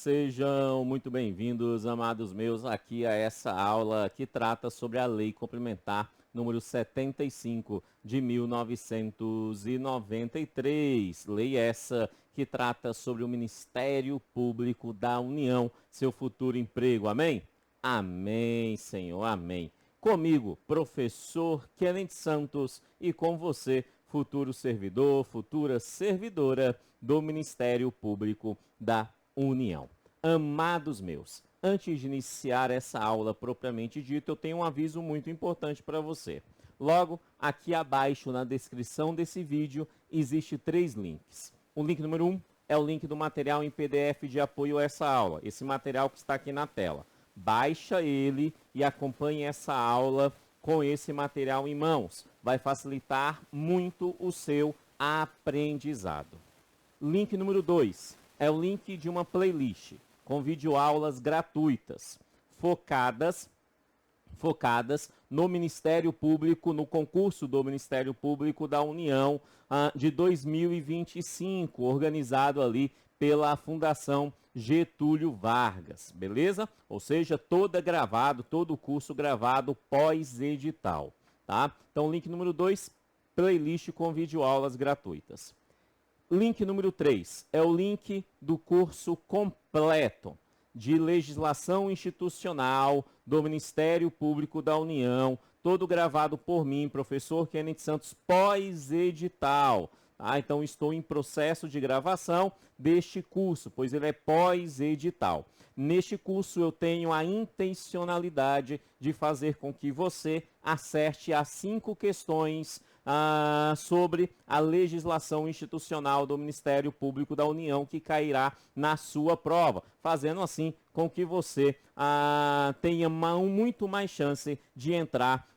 Sejam muito bem-vindos, amados meus, aqui a essa aula que trata sobre a Lei Complementar número 75 de 1993. Lei essa que trata sobre o Ministério Público da União, seu futuro emprego. Amém? Amém, Senhor, amém. Comigo, professor Kenneth Santos, e com você, futuro servidor, futura servidora do Ministério Público da União. Amados meus, antes de iniciar essa aula propriamente dita, eu tenho um aviso muito importante para você. Logo, aqui abaixo na descrição desse vídeo, existe 3 links. O link número 1 é o link do material em PDF de apoio a essa aula, esse material que está aqui na tela. Baixa ele e acompanhe essa aula com esse material em mãos. Vai facilitar muito o seu aprendizado. Link número 2 é o link de uma playlist com videoaulas gratuitas, focadas no Ministério Público, no concurso do Ministério Público da União de 2025, organizado ali pela Fundação Getúlio Vargas, beleza? Ou seja, todo o curso gravado pós-edital, tá? Então, link número 2, playlist com videoaulas gratuitas. Link número 3 é o link do curso completo de legislação institucional do Ministério Público da União, todo gravado por mim, professor Kenneth Santos, pós-edital. Tá? Então, estou em processo de gravação deste curso, pois ele é pós-edital. Neste curso, eu tenho a intencionalidade de fazer com que você acerte as 5 questões sobre a legislação institucional do Ministério Público da União que cairá na sua prova, fazendo assim com que você tenha muito mais chance de entrar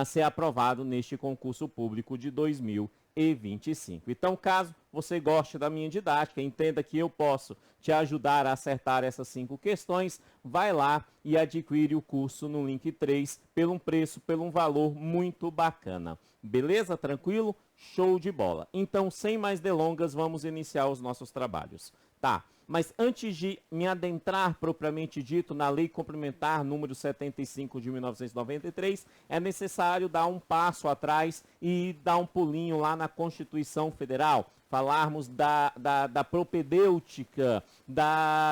ser aprovado neste concurso público de 2025. Então, caso você goste da minha didática, entenda que eu posso te ajudar a acertar essas 5 questões, vai lá e adquire o curso no link 3 pelo um valor muito bacana. Beleza? Tranquilo? Show de bola. Então, sem mais delongas, vamos iniciar os nossos trabalhos. Tá, mas antes de me adentrar propriamente dito na Lei Complementar número 75 de 1993, é necessário dar um passo atrás e dar um pulinho lá na Constituição Federal, falarmos da propedêutica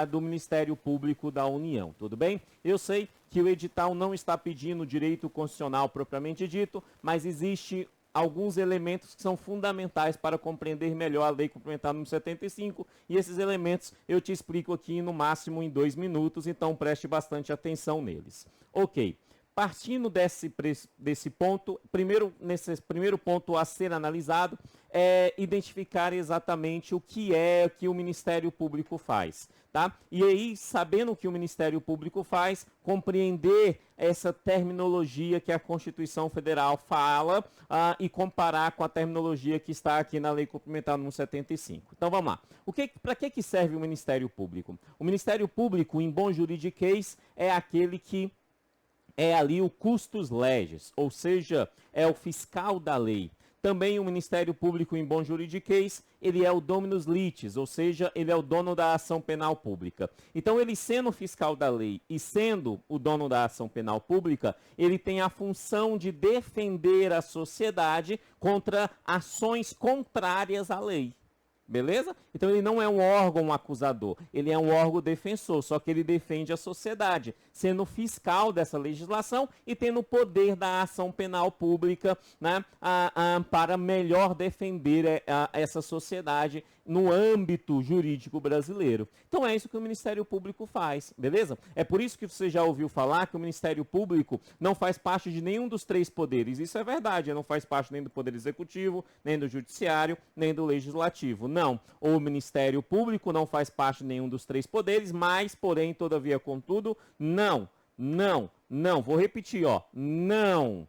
do Ministério Público da União, tudo bem? Eu sei que o edital não está pedindo direito constitucional propriamente dito, mas existe alguns elementos que são fundamentais para compreender melhor a Lei Complementar número 75, e esses elementos eu te explico aqui no máximo em 2 minutos, então preste bastante atenção neles. Ok, partindo desse ponto, nesse primeiro ponto a ser analisado é identificar exatamente o que o Ministério Público faz, tá? E aí, sabendo o que o Ministério Público faz, compreender essa terminologia que a Constituição Federal fala e comparar com a terminologia que está aqui na Lei Complementar número 75. Então, vamos lá. Para que serve o Ministério Público? O Ministério Público, em bom juridiquês, é aquele que é ali o custos legis, ou seja, é o fiscal da lei. Também o Ministério Público, em bom juridiquês, ele é o dominus litis, ou seja, ele é o dono da ação penal pública. Então, ele sendo fiscal da lei e sendo o dono da ação penal pública, ele tem a função de defender a sociedade contra ações contrárias à lei. Beleza? Então ele não é um órgão acusador, ele é um órgão defensor, só que ele defende a sociedade, sendo fiscal dessa legislação e tendo o poder da ação penal pública, né, para melhor defender essa sociedade no âmbito jurídico brasileiro. Então é isso que o Ministério Público faz, beleza? É por isso que você já ouviu falar que o Ministério Público não faz parte de nenhum dos 3 poderes. Isso é verdade, não faz parte nem do Poder Executivo, nem do Judiciário, nem do Legislativo. Não, o Ministério Público não faz parte de nenhum dos 3 poderes, mas, porém, todavia, contudo, não, vou repetir, ó, não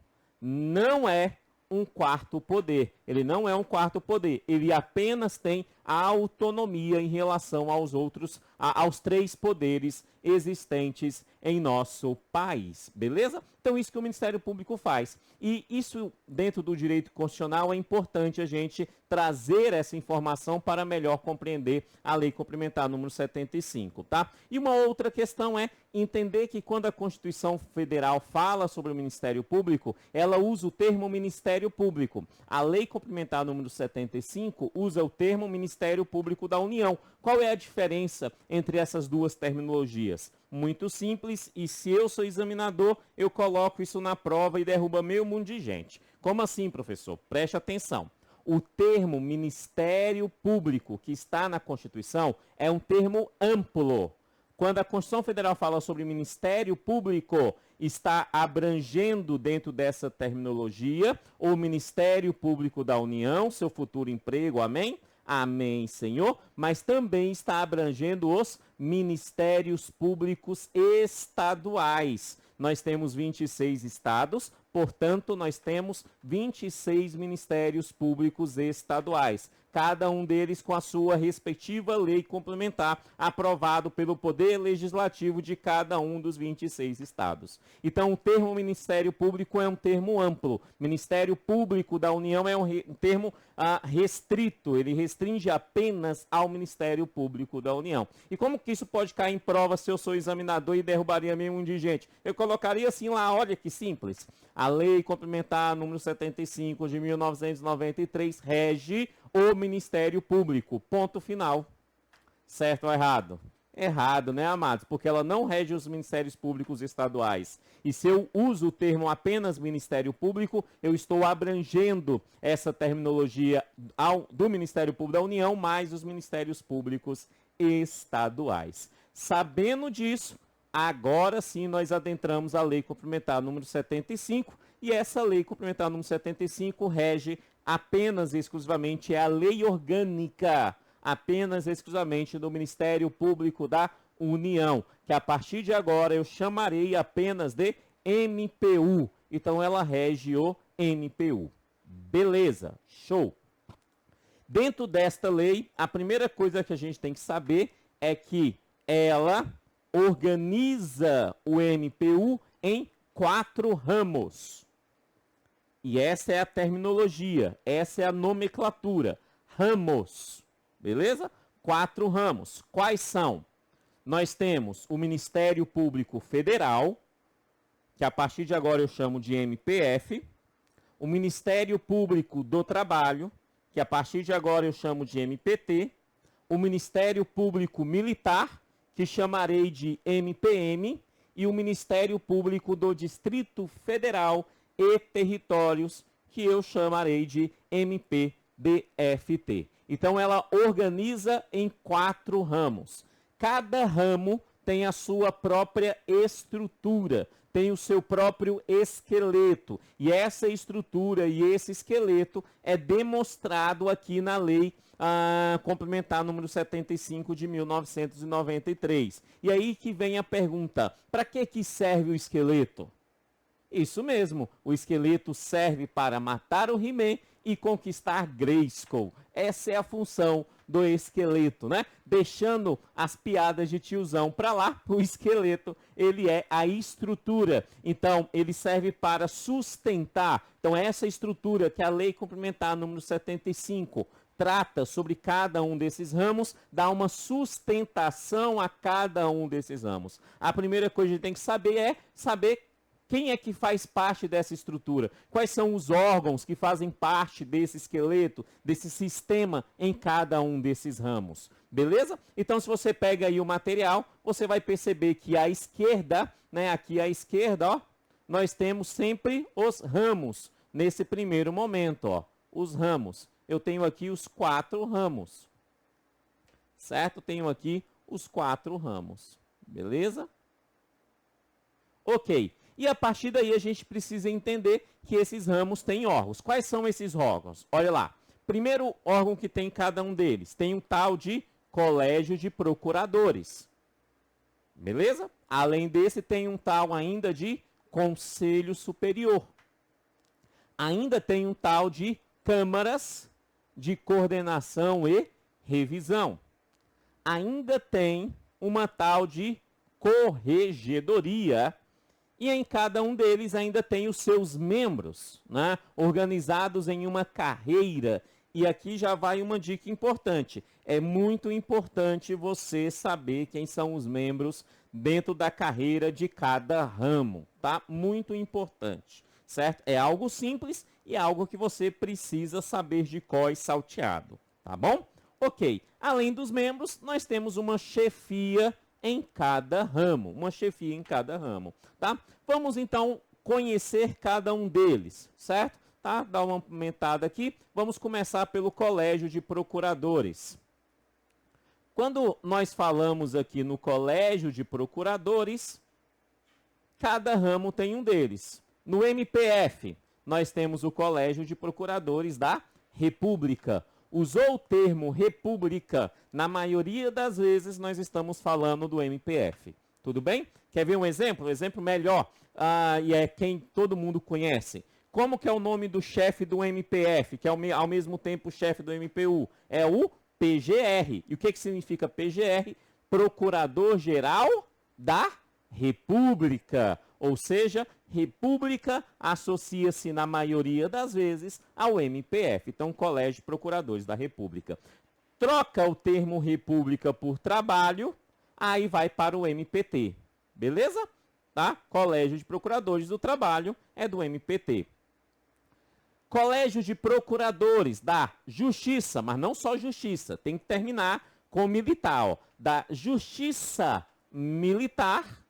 é um 4º poder. Ele não é um quarto poder, ele apenas tem a autonomia em relação aos outros, aos três poderes existentes em nosso país, beleza? Então isso que o Ministério Público faz. E isso dentro do direito constitucional é importante a gente trazer essa informação para melhor compreender a Lei Complementar número 75, tá? E uma outra questão é entender que quando a Constituição Federal fala sobre o Ministério Público, ela usa o termo Ministério Público. A Lei Complementar número 75 usa o termo Ministério Público da União. Qual é a diferença entre essas duas terminologias? Muito simples, e se eu sou examinador, eu coloco isso na prova e derruba meio mundo de gente. Como assim, professor? Preste atenção. O termo Ministério Público que está na Constituição é um termo amplo. Quando a Constituição Federal fala sobre Ministério Público, está abrangendo dentro dessa terminologia o Ministério Público da União, seu futuro emprego, amém? Amém, Senhor. Mas também está abrangendo os ministérios públicos estaduais. Nós temos 26 estados, portanto, nós temos 26 ministérios públicos estaduais. Cada um deles com a sua respectiva lei complementar, aprovado pelo Poder Legislativo de cada um dos 26 estados. Então, o termo Ministério Público é um termo amplo. Ministério Público da União é um termo restrito, ele restringe apenas ao Ministério Público da União. E como que isso pode cair em prova se eu sou examinador e derrubaria mesmo um de gente? Eu colocaria assim lá, olha que simples. A Lei Complementar número 75 de 1993 rege o Ministério Público. Ponto final. Certo ou errado? Errado, né, amados? Porque ela não rege os ministérios públicos estaduais. E se eu uso o termo apenas Ministério Público, eu estou abrangendo essa terminologia do Ministério Público da União, mais os ministérios públicos estaduais. Sabendo disso, agora sim nós adentramos a Lei Complementar número 75, e essa Lei Complementar número 75 rege apenas e exclusivamente a lei orgânica, apenas e exclusivamente do Ministério Público da União, que a partir de agora eu chamarei apenas de MPU. Então ela rege o MPU. Beleza, show. Dentro desta lei, a primeira coisa que a gente tem que saber é que ela organiza o MPU em 4 ramos. E essa é a terminologia, essa é a nomenclatura. Ramos, beleza? 4 ramos. Quais são? Nós temos o Ministério Público Federal, que a partir de agora eu chamo de MPF. O Ministério Público do Trabalho, que a partir de agora eu chamo de MPT. O Ministério Público Militar, que chamarei de MPM. E o Ministério Público do Distrito Federal e Territórios, que eu chamarei de MPDFT. Então, ela organiza em 4 ramos. Cada ramo tem a sua própria estrutura, tem o seu próprio esqueleto. E essa estrutura e esse esqueleto é demonstrado aqui na Lei Complementar número 75 de 1993. E aí que vem a pergunta, para que serve o esqueleto? Isso mesmo, o esqueleto serve para matar o He-Man e conquistar Grayskull. Essa é a função do esqueleto, né? Deixando as piadas de tiozão para lá, o esqueleto, ele é a estrutura. Então, ele serve para sustentar. Então, essa estrutura que a Lei Complementar número 75 trata sobre cada um desses ramos, dá uma sustentação a cada um desses ramos. A primeira coisa que a gente tem que saber é saber quem é que faz parte dessa estrutura? Quais são os órgãos que fazem parte desse esqueleto, desse sistema em cada um desses ramos? Beleza? Então, se você pega aí o material, você vai perceber que à esquerda, né, aqui à esquerda, ó, nós temos sempre os ramos. Nesse primeiro momento, ó, os ramos. Eu tenho aqui os 4 ramos. Certo? Tenho aqui os 4 ramos. Beleza? Ok. E a partir daí a gente precisa entender que esses ramos têm órgãos. Quais são esses órgãos? Olha lá. Primeiro órgão que tem cada um deles. Tem um tal de Colégio de Procuradores. Beleza? Além desse, tem um tal ainda de Conselho Superior. Ainda tem um tal de câmaras de coordenação e revisão. Ainda tem uma tal de corregedoria, e em cada um deles ainda tem os seus membros, né, organizados em uma carreira. E aqui já vai uma dica importante. É muito importante você saber quem são os membros dentro da carreira de cada ramo, tá? Muito importante, certo? É algo simples e é algo que você precisa saber de cor e salteado, tá bom? Ok. Além dos membros, nós temos uma chefia em cada ramo, tá? Vamos então conhecer cada um deles, certo? Tá? Dá uma aumentada aqui. Vamos começar pelo Colégio de Procuradores. Quando nós falamos aqui no Colégio de Procuradores, cada ramo tem um deles. No MPF, nós temos o Colégio de Procuradores da República. Usou o termo República, na maioria das vezes nós estamos falando do MPF. Tudo bem? Quer ver um exemplo? Um exemplo melhor, e é quem todo mundo conhece. Como que é o nome do chefe do MPF, que é ao mesmo tempo o chefe do MPU? É o PGR. E o que significa PGR? Procurador-Geral da República. Ou seja, República associa-se na maioria das vezes ao MPF. Então, Colégio de Procuradores da República. Troca o termo República por trabalho, aí vai para o MPT. Beleza? Tá? Colégio de Procuradores do Trabalho é do MPT. Colégio de Procuradores da Justiça, mas não só Justiça, tem que terminar com militar, ó, da Justiça Militar.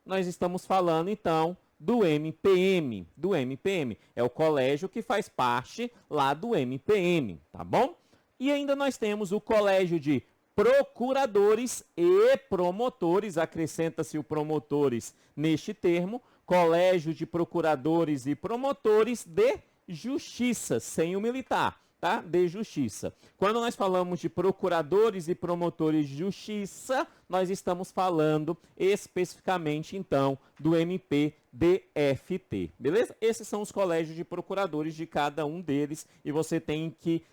Nós estamos falando, então, do MPM. Do MPM. É o colégio que faz parte lá do MPM, tá bom? E ainda nós temos o Colégio de Procuradores e Promotores, acrescenta-se o promotores neste termo, Colégio de Procuradores e Promotores de Justiça, sem o militar, tá? De Justiça. Quando nós falamos de procuradores e promotores de justiça, nós estamos falando especificamente, então, do MPDFT, beleza? Esses são os colégios de procuradores de cada um deles e você tem que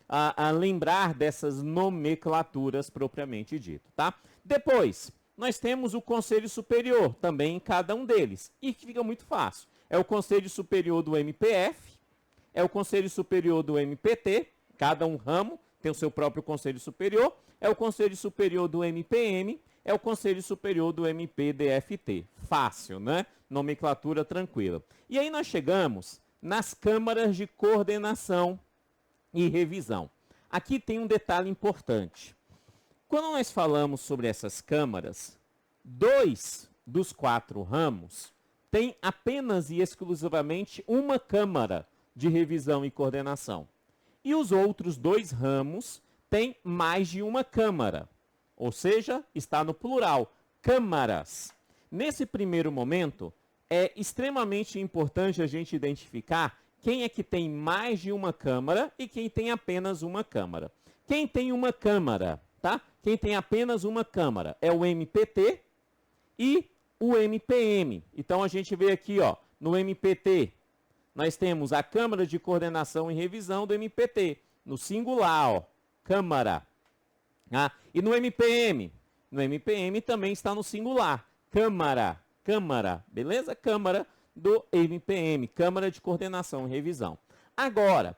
lembrar dessas nomenclaturas propriamente dito, tá? Depois, nós temos o Conselho Superior, também em cada um deles, e que fica muito fácil. É o Conselho Superior do MPF, é o Conselho Superior do MPT, cada um ramo tem o seu próprio Conselho Superior, é o Conselho Superior do MPM, é o Conselho Superior do MPDFT. Fácil, né? Nomenclatura tranquila. E aí nós chegamos nas câmaras de coordenação e revisão. Aqui tem um detalhe importante. Quando nós falamos sobre essas câmaras, 2 dos 4 ramos têm apenas e exclusivamente uma câmara de revisão e coordenação. E os outros 2 ramos têm mais de uma câmara, ou seja, está no plural, câmaras. Nesse primeiro momento, é extremamente importante a gente identificar quem é que tem mais de uma câmara e quem tem apenas uma câmara. Quem tem uma câmara, tá? Quem tem apenas uma câmara é o MPT e o MPM. Então, a gente vê aqui, ó, no MPT, nós temos a Câmara de Coordenação e Revisão do MPT, no singular, ó, Câmara. E no MPM também está no singular, Câmara, Câmara, beleza? Câmara do MPM, Câmara de Coordenação e Revisão. Agora,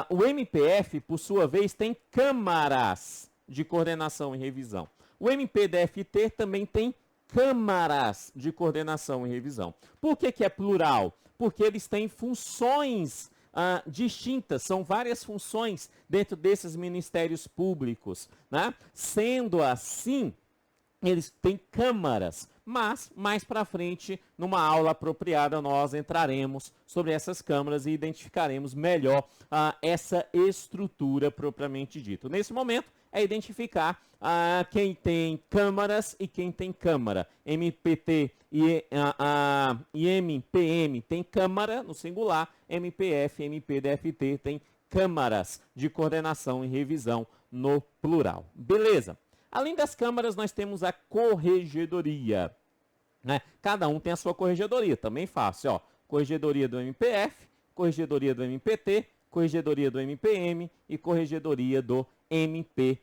o MPF, por sua vez, tem câmaras de coordenação e revisão. O MPDFT também tem câmaras de coordenação e revisão. Por que que é plural? Porque eles têm funções distintas, são várias funções dentro desses ministérios públicos, né? Sendo assim, eles têm câmaras, mas mais para frente, numa aula apropriada, nós entraremos sobre essas câmaras e identificaremos melhor essa estrutura propriamente dita. Nesse momento, é identificar quem tem câmaras e quem tem câmara. MPT e MPM tem câmara no singular, MPF e MPDFT tem câmaras de coordenação e revisão no plural. Beleza? Além das câmaras, nós temos a corregedoria, né? Cada um tem a sua corregedoria, também fácil, ó. Corregedoria do MPF, corregedoria do MPT, corregedoria do MPM e corregedoria do MPDFT.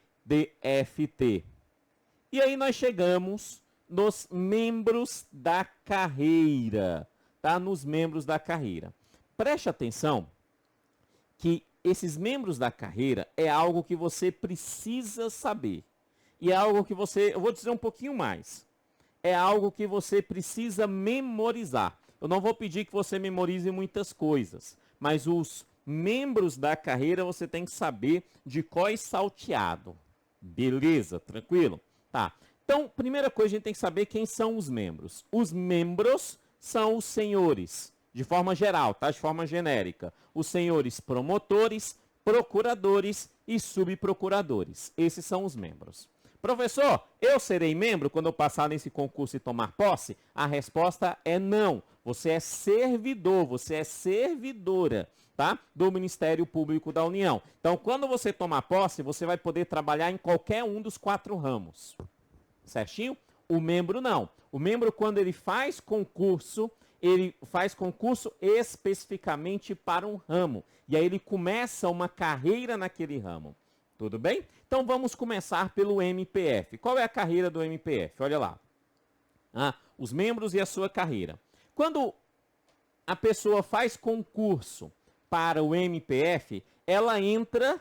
E aí nós chegamos nos membros da carreira, tá? Nos membros da carreira. Preste atenção que esses membros da carreira é algo que você precisa saber. E é algo que você, eu vou dizer um pouquinho mais, é algo que você precisa memorizar. Eu não vou pedir que você memorize muitas coisas, mas os membros da carreira você tem que saber de cor e salteado. Beleza? Tranquilo? Tá. Então, primeira coisa, a gente tem que saber quem são os membros. Os membros são os senhores, de forma geral, tá? De forma genérica. Os senhores promotores, procuradores e subprocuradores. Esses são os membros. Professor, eu serei membro quando eu passar nesse concurso e tomar posse? A resposta é não. Você é servidor, você é servidora, tá? Do Ministério Público da União. Então, quando você tomar posse, você vai poder trabalhar em qualquer um dos 4 ramos. Certinho? O membro não. O membro, quando ele faz concurso especificamente para um ramo. E aí ele começa uma carreira naquele ramo. Tudo bem? Então vamos começar pelo MPF. Qual é a carreira do MPF? Olha lá. Os membros e a sua carreira. Quando a pessoa faz concurso para o MPF, ela entra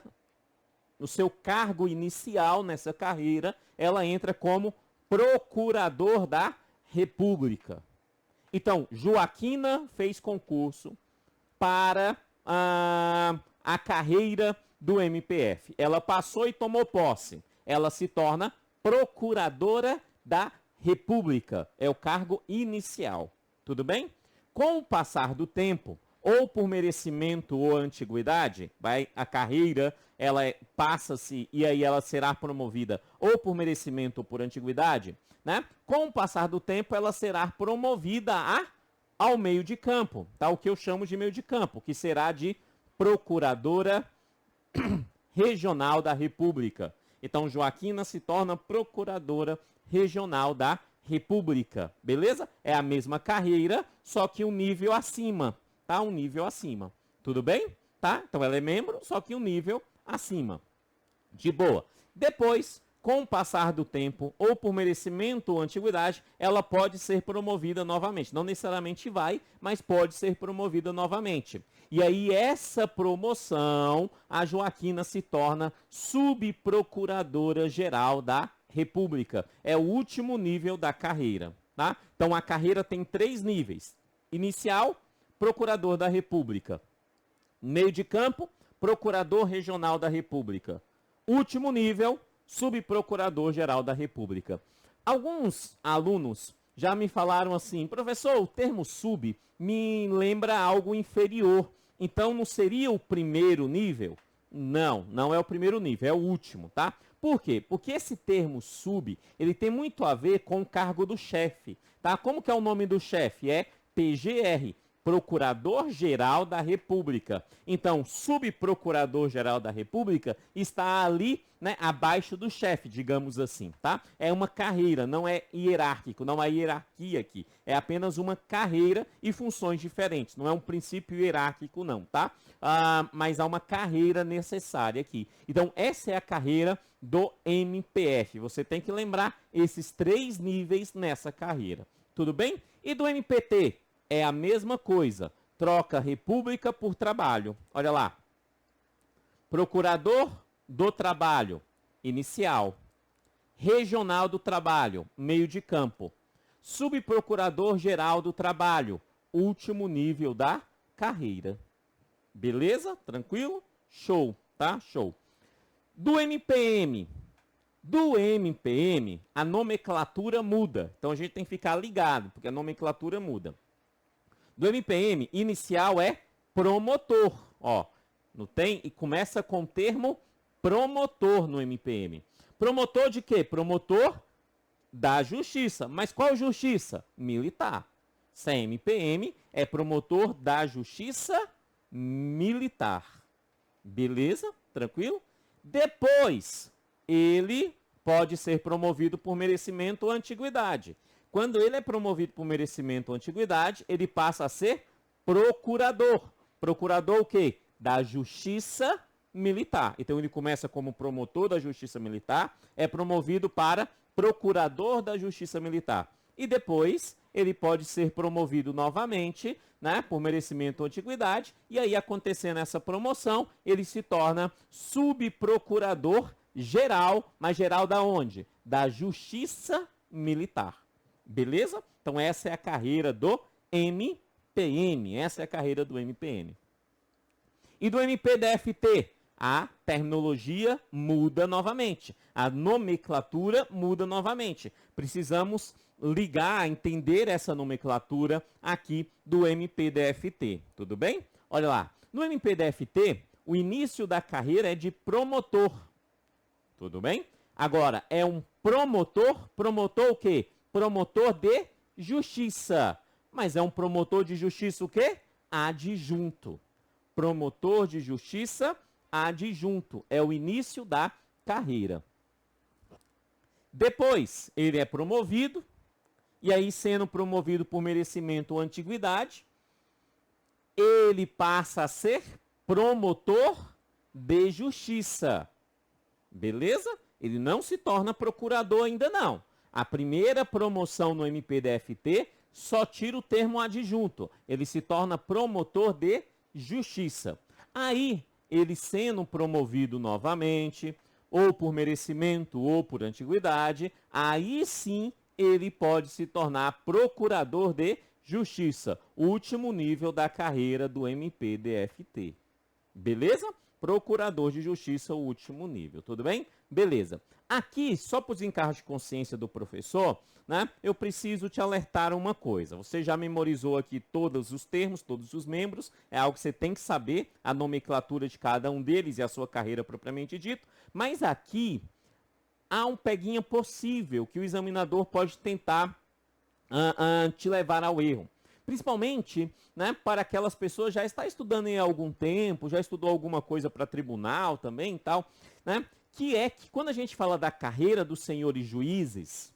no seu cargo inicial nessa carreira, ela entra como procurador da República. Então, Joaquina fez concurso para a carreira do MPF. Ela passou e tomou posse. Ela se torna procuradora da República. É o cargo inicial. Tudo bem? Com o passar do tempo, ou por merecimento ou antiguidade, a carreira passa-se e aí ela será promovida ou por merecimento ou por antiguidade, né? Com o passar do tempo, ela será promovida ao meio de campo, tá? O que eu chamo de meio de campo, que será de procuradora regional da República. Então, Joaquina se torna procuradora regional da República, beleza? É a mesma carreira, só que um nível acima, tá? Um nível acima. Tudo bem? Tá? Então, ela é membro, só que um nível acima. De boa. Depois, com o passar do tempo, ou por merecimento ou antiguidade, ela pode ser promovida novamente. Não necessariamente vai, mas pode ser promovida novamente. E aí, essa promoção, a Joaquina se torna subprocuradora-geral da República. É o último nível da carreira, tá? Então, a carreira tem 3 níveis. Inicial, procurador da República. Meio de campo, procurador regional da República. Último nível, subprocurador-geral da República. Alguns alunos já me falaram assim, professor, o termo sub me lembra algo inferior. Então, não seria o primeiro nível? Não, não é o primeiro nível, é o último, tá? Por quê? Porque esse termo sub, ele tem muito a ver com o cargo do chefe, tá? Como que é o nome do chefe? É PGR, Procurador-Geral da República. Então, subprocurador-geral da República está ali, né, abaixo do chefe, digamos assim, tá? É uma carreira, não é hierárquico, não há hierarquia aqui. É apenas uma carreira e funções diferentes. Não é um princípio hierárquico, não, tá? Mas há uma carreira necessária aqui. Então, essa é a carreira do MPF. Você tem que lembrar esses 3 níveis nessa carreira. Tudo bem? E do MPT? É a mesma coisa. Troca República por trabalho. Olha lá. Procurador do Trabalho, inicial. Regional do Trabalho, meio de campo. Subprocurador-geral do Trabalho, último nível da carreira. Beleza? Tranquilo? Show, tá? Show. Do MPM. Do MPM, a nomenclatura muda. Então, a gente tem que ficar ligado, porque a nomenclatura muda. Do MPM, inicial é promotor. Ó, não tem? E começa com o termo promotor no MPM. Promotor de quê? Promotor da justiça. Mas qual justiça? Militar. Se é MPM, é promotor da justiça militar. Beleza? Tranquilo? Depois, ele pode ser promovido por merecimento ou antiguidade. Quando ele é promovido por merecimento ou antiguidade, ele passa a ser procurador. Procurador o quê? Da Justiça Militar. Então ele começa como promotor da Justiça Militar, é promovido para procurador da Justiça Militar. E depois ele pode ser promovido novamente, né, por merecimento ou antiguidade, e aí acontecendo essa promoção, ele se torna subprocurador geral, mas geral da onde? Da Justiça Militar. Beleza? Então essa é a carreira do MPM, essa é a carreira do MPM. E do MPDFT, a terminologia muda novamente, a nomenclatura muda novamente. Precisamos ligar, entender essa nomenclatura aqui do MPDFT, tudo bem? Olha lá, no MPDFT, o início da carreira é de promotor, tudo bem? Agora, é um promotor o quê? Promotor de justiça, mas é um promotor de justiça o quê? Adjunto. Promotor de justiça adjunto, é o início da carreira. Depois, ele é promovido, e aí sendo promovido por merecimento ou antiguidade, ele passa a ser promotor de justiça. Beleza? Ele não se torna procurador ainda não. A primeira promoção no MPDFT só tira o termo adjunto. Ele se torna promotor de justiça. Aí, ele sendo promovido novamente, ou por merecimento ou por antiguidade, aí sim ele pode se tornar procurador de justiça, último nível da carreira do MPDFT. Beleza? Procurador de justiça, o último nível, tudo bem? Beleza. Aqui, só para os encargos de consciência do professor, né, eu preciso te alertar uma coisa. Você já memorizou aqui todos os termos, todos os membros, é algo que você tem que saber, a nomenclatura de cada um deles e a sua carreira propriamente dito, mas aqui há um peguinha possível que o examinador pode tentar te levar ao erro. Principalmente, né, para aquelas pessoas que já está estudando em algum tempo, já estudou alguma coisa para tribunal também e tal, né, que é que quando a gente fala da carreira dos senhores juízes,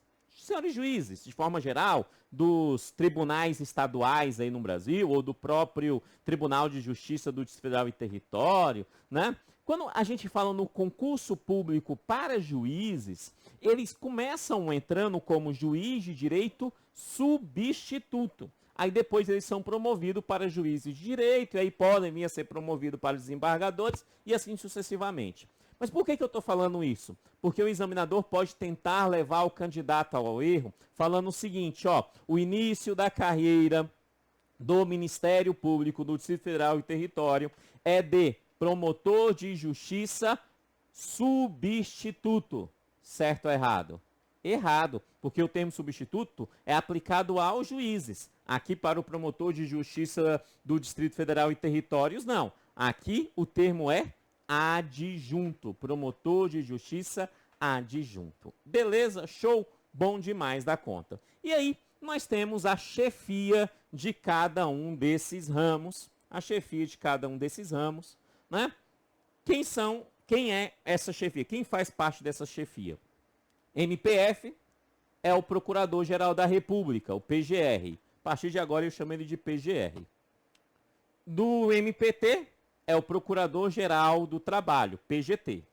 de forma geral, dos tribunais estaduais aí no Brasil, ou do próprio Tribunal de Justiça do Distrito Federal e Território, né, quando a gente fala no concurso público para juízes, eles começam entrando como juiz de direito substituto. Aí depois eles são promovidos para juízes de direito, e aí podem vir a ser promovidos para desembargadores, e assim sucessivamente. Mas por que eu estou falando isso? Porque o examinador pode tentar levar o candidato ao erro, falando o seguinte, ó, o início da carreira do Ministério Público do Distrito Federal e Território é de promotor de justiça substituto. Certo ou errado? Errado, porque o termo substituto é aplicado aos juízes. Aqui para o promotor de justiça do Distrito Federal e Territórios, não. Aqui o termo é adjunto, promotor de justiça adjunto. Beleza? Show? Bom demais da conta. E aí, nós temos a chefia de cada um desses ramos, né? Quem é essa chefia? Quem faz parte dessa chefia? MPF é o Procurador-Geral da República, o PGR. A partir de agora eu chamo ele de PGR. Do MPT é o Procurador-Geral do Trabalho, PGT.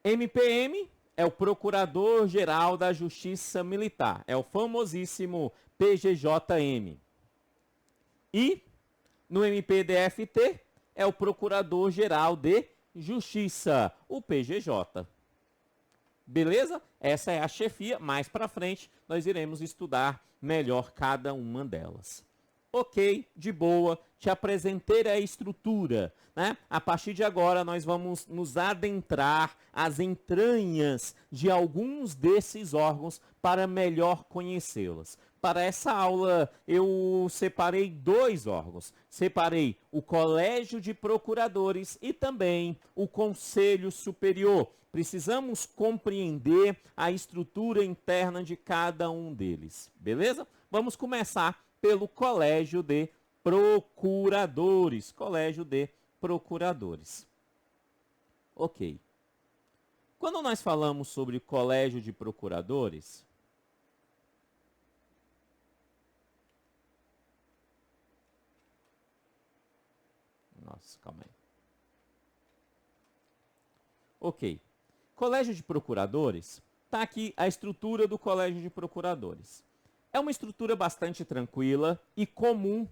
MPM é o Procurador-Geral da Justiça Militar, é o famosíssimo PGJM. E no MPDFT é o Procurador-Geral de Justiça, o PGJ. Beleza? Essa é a chefia. Mais para frente, nós iremos estudar melhor cada uma delas. Ok, de boa, te apresentei a estrutura, né? A partir de agora, nós vamos nos adentrar às entranhas de alguns desses órgãos para melhor conhecê-los. Para essa aula, eu separei 2 órgãos. Separei o Colégio de Procuradores e também o Conselho Superior. Precisamos compreender a estrutura interna de cada um deles, beleza? Vamos começar pelo Colégio de Procuradores. Colégio de Procuradores. Ok. Quando nós falamos sobre Colégio de Procuradores, Nossa, calma aí. Ok. Colégio de Procuradores, está aqui a estrutura do Colégio de Procuradores. É uma estrutura bastante tranquila e comum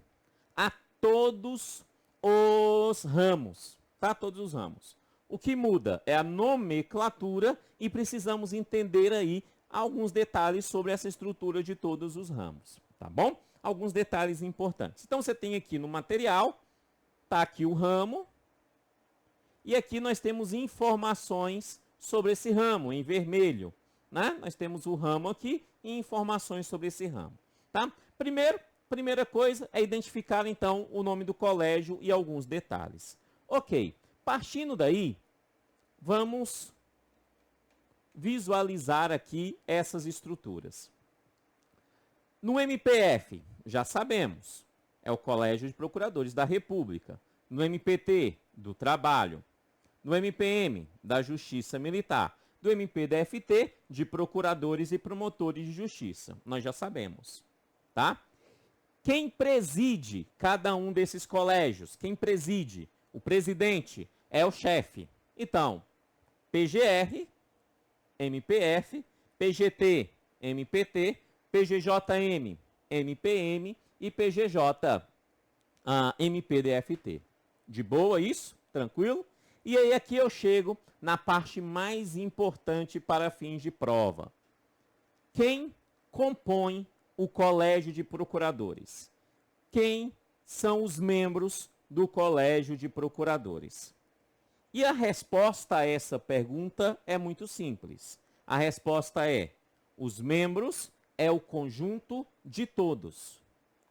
a todos os ramos, tá? Todos os ramos. O que muda é a nomenclatura e precisamos entender aí alguns detalhes sobre essa estrutura de todos os ramos, tá bom? Alguns detalhes importantes. Então, você tem aqui no material, tá aqui o ramo, e aqui nós temos informações sobre esse ramo, em vermelho, né? Nós temos o ramo aqui e informações sobre esse ramo, tá? Primeira coisa é identificar, então, o nome do colégio e alguns detalhes. Ok, partindo daí, vamos visualizar aqui essas estruturas. No MPF, já sabemos, é o Colégio de Procuradores da República. No MPT, do Trabalho. No MPM, da Justiça Militar. Do MPDFT, de Procuradores e Promotores de Justiça. Nós já sabemos, tá? Quem preside cada um desses colégios? Quem preside? O presidente é o chefe. Então, PGR, MPF, PGT, MPT, PGJM, MPM e PGJ, MPDFT. De boa isso? Tranquilo? E aí aqui eu chego na parte mais importante para fins de prova. Quem compõe o Colégio de Procuradores? Quem são os membros do Colégio de Procuradores? E a resposta a essa pergunta é muito simples. A resposta é: os membros é o conjunto de todos.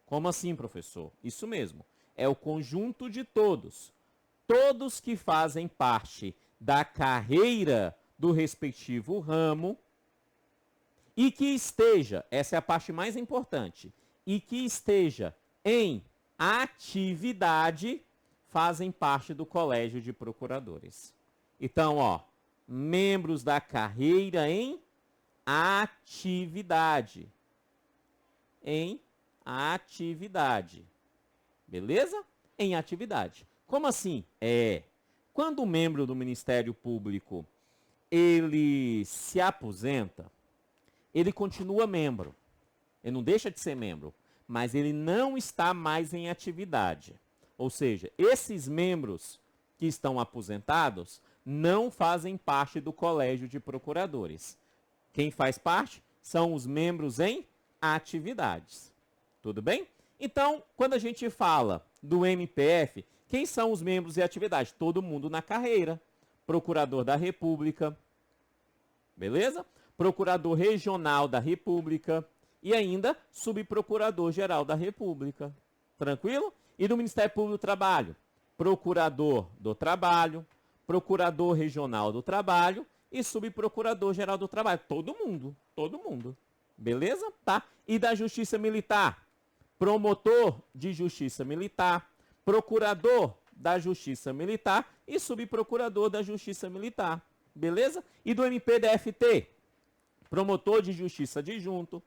Como assim, professor? Isso mesmo, é o conjunto de todos. Todos que fazem parte da carreira do respectivo ramo e que esteja, essa é a parte mais importante, e que esteja em atividade, fazem parte do Colégio de Procuradores. Então, ó, membros da carreira em atividade. Em atividade. Beleza? Em atividade. Como assim? Quando o membro do Ministério Público ele se aposenta, ele continua membro. Ele não deixa de ser membro, mas ele não está mais em atividade. Ou seja, esses membros que estão aposentados não fazem parte do Colégio de Procuradores. Quem faz parte são os membros em atividades. Tudo bem? Então, quando a gente fala do MPF, quem são os membros em atividade? Todo mundo na carreira. Procurador da República, beleza? Procurador Regional da República e ainda Subprocurador-Geral da República. Tranquilo? E do Ministério Público do Trabalho? Procurador do Trabalho, Procurador Regional do Trabalho e Subprocurador-Geral do Trabalho. Todo mundo. Beleza? Tá? E da Justiça Militar? Promotor de Justiça Militar, Procurador da Justiça Militar e Subprocurador da Justiça Militar. Beleza? E do MPDFT? Promotor de Justiça adjunto,